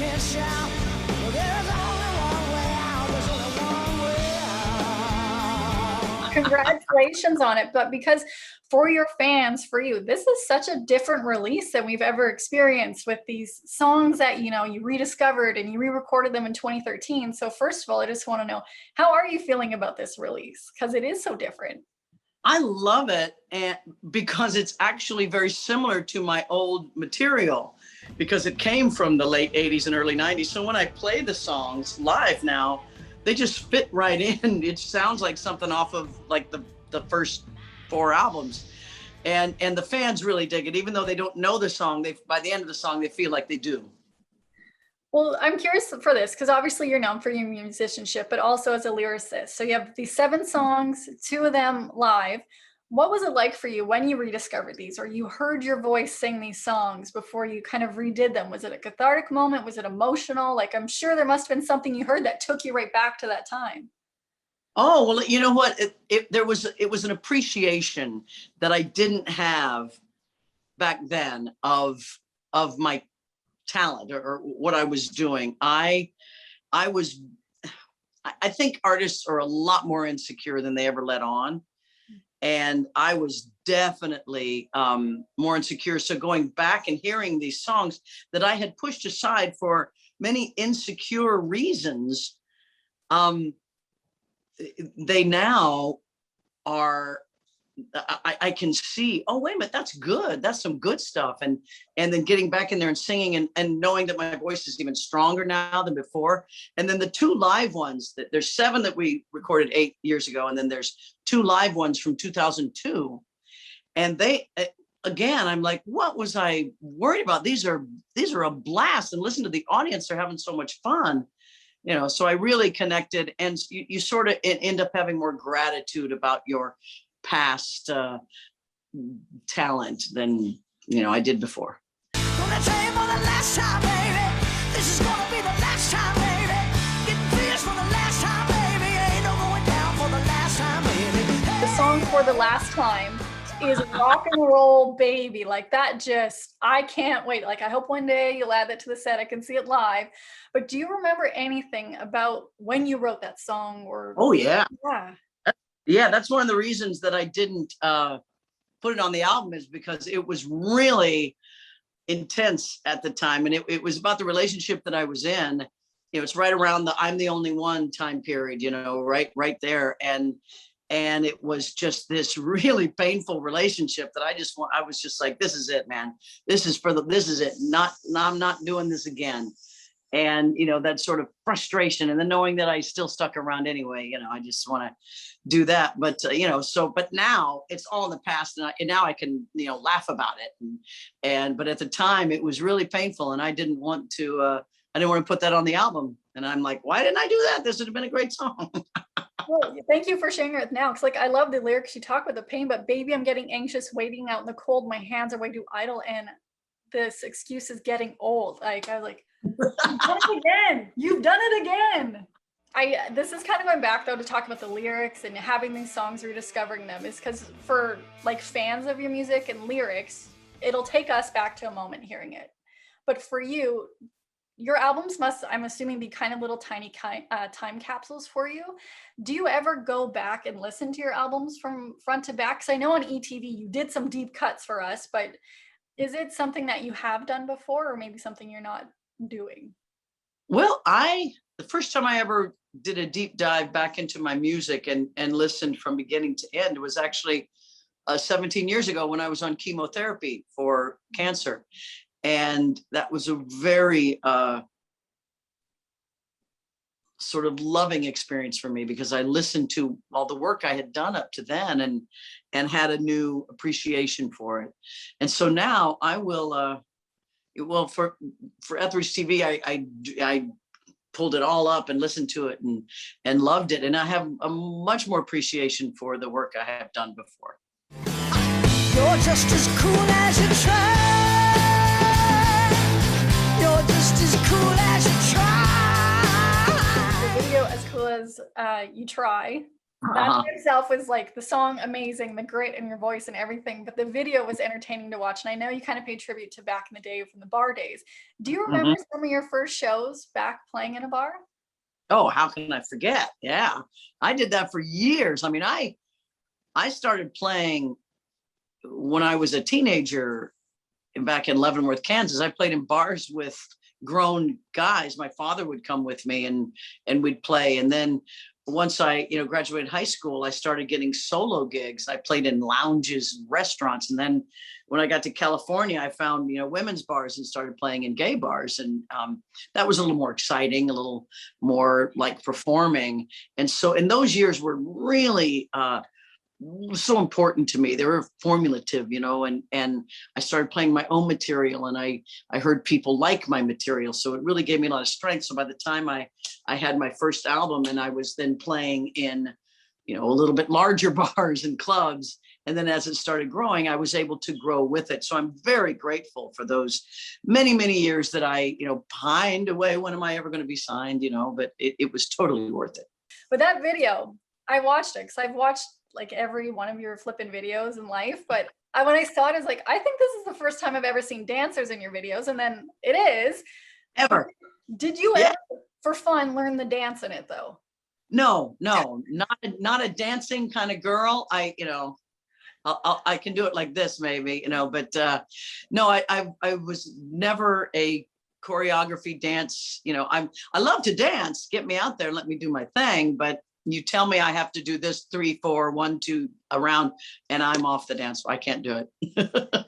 can't shout. Well, there's only one way out. There's only one way out. Congratulations on it. But because for your fans, for you, this is such a different release than we've ever experienced with these songs that, you know, you rediscovered and you re-recorded them in 2013. So first of all, I just want to know, how are you feeling about this release? Because it is so different. I love it, and because it's actually very similar to my old material, because it came from the late 80s and early 90s. So when I play the songs live now, they just fit right in. It sounds like something off of like the first 4 albums. And the fans really dig it. Even though they don't know the song, by the end of the song, they feel like they do. Well, I'm curious for this, because obviously you're known for your musicianship, but also as a lyricist. So you have these 7 songs, 2 of them live. What was it like for you when you rediscovered these, or you heard your voice sing these songs before you kind of redid them? Was it a cathartic moment? Was it emotional? Like, I'm sure there must have been something you heard that took you right back to that time. Oh, well, you know what? It was an appreciation that I didn't have back then of my talent or what I was doing. I think artists are a lot more insecure than they ever let on. And I was definitely more insecure. So going back and hearing these songs that I had pushed aside for many insecure reasons, they now are, I can see, oh, wait a minute, that's good. That's some good stuff. And then getting back in there and singing and knowing that my voice is even stronger now than before. And then the 2 live ones, there's 7 that we recorded 8 years ago. And then there's 2 live ones from 2002. And they, again, I'm like, what was I worried about? These are a blast, and listen to the audience. They're having so much fun. You know, so I really connected, and you sort of end up having more gratitude about your past talent than, you know, I did before. Gonna tell you for the last time, baby. This is gonna be the last time, baby. Getting fierce for the last time, baby. Ain't no going down for the last time, baby. The song For the Last Time is rock and roll, baby. Like, that just, I can't wait. Like, I hope one day you'll add that to the set. I can see it live. But do you remember anything about when you wrote that song? Or Oh, yeah. Yeah. Yeah, that's one of the reasons that I didn't put it on the album, is because it was really intense at the time. And it was about the relationship that I was in. You know, it's right around the I'm the only one time period, you know, right there. And it was just this really painful relationship that I was just like, this is it, man. This is it. I'm not doing this again. And, you know, that sort of frustration, and then knowing that I still stuck around anyway, you know, I just want to do that. But, you know, but now it's all in the past, and now I can, you know, laugh about it. But at the time it was really painful, and I didn't want to put that on the album. And I'm like, why didn't I do that? This would have been a great song. Well, thank you for sharing it now. Cause like, I love the lyrics. You talk about the pain, but baby, I'm getting anxious, waiting out in the cold. My hands are way too idle, and this excuse is getting old. Like, I was like, you've done it again. You've done it again. This is kind of going back though to talk about the lyrics and having these songs, rediscovering them, is because for like fans of your music and lyrics, it'll take us back to a moment hearing it. But for you, your albums must, I'm assuming, be kind of little tiny time capsules for you. Do you ever go back and listen to your albums from front to back? Because I know on ETV you did some deep cuts for us, but is it something that you have done before, or maybe something you're not doing? Well, the first time I ever did a deep dive back into my music and listened from beginning to end was actually 17 years ago when I was on chemotherapy for cancer. And that was a very sort of loving experience for me, because I listened to all the work I had done up to then and had a new appreciation for it. And so now I will, well, for Ethridge TV, I pulled it all up and listened to it and loved it. And I have a much more appreciation for the work I have done before. You're just as cool as you try. You're just as cool as you try. The video As Cool As You Try That Uh-huh. in itself was like the song amazing, the grit in your voice and everything, but the video was entertaining to watch. And I know you kind of paid tribute to back in the day from the bar days. Do you remember Mhm. some of your first shows back playing in a bar? Oh, how can I forget? Yeah, I did that for years. I mean, I started playing when I was a teenager back in Leavenworth, Kansas. I played in bars with grown guys. My father would come with me and we'd play. And then once I, graduated high school, I started getting solo gigs. I played in lounges, restaurants. And then when I got to California, I found, women's bars and started playing in gay bars. And that was a little more exciting, a little more like performing. And so in those years were really so important to me. They were formulative, and I started playing my own material, and I heard people like my material, so it really gave me a lot of strength. So by the time I had my first album, and I was then playing in, a little bit larger bars and clubs, and then as it started growing, I was able to grow with it. So I'm very grateful for those many years that I pined away. When am I ever going to be signed? But it was totally worth it. But that video, I watched it because I've watched like every one of your flipping videos in life. But when I saw it, I was like, I think this is the first time I've ever seen dancers in your videos. And then it is. Ever. Did you Yeah. ever, for fun, learn the dance in it though? No, not a dancing kind of girl. I can do it like this maybe, but no, I was never a choreography dance. I love to dance. Get me out there, let me do my thing. But you tell me I have to do this 3, 4, 1, 2 around, and I'm off the dance. I can't do it.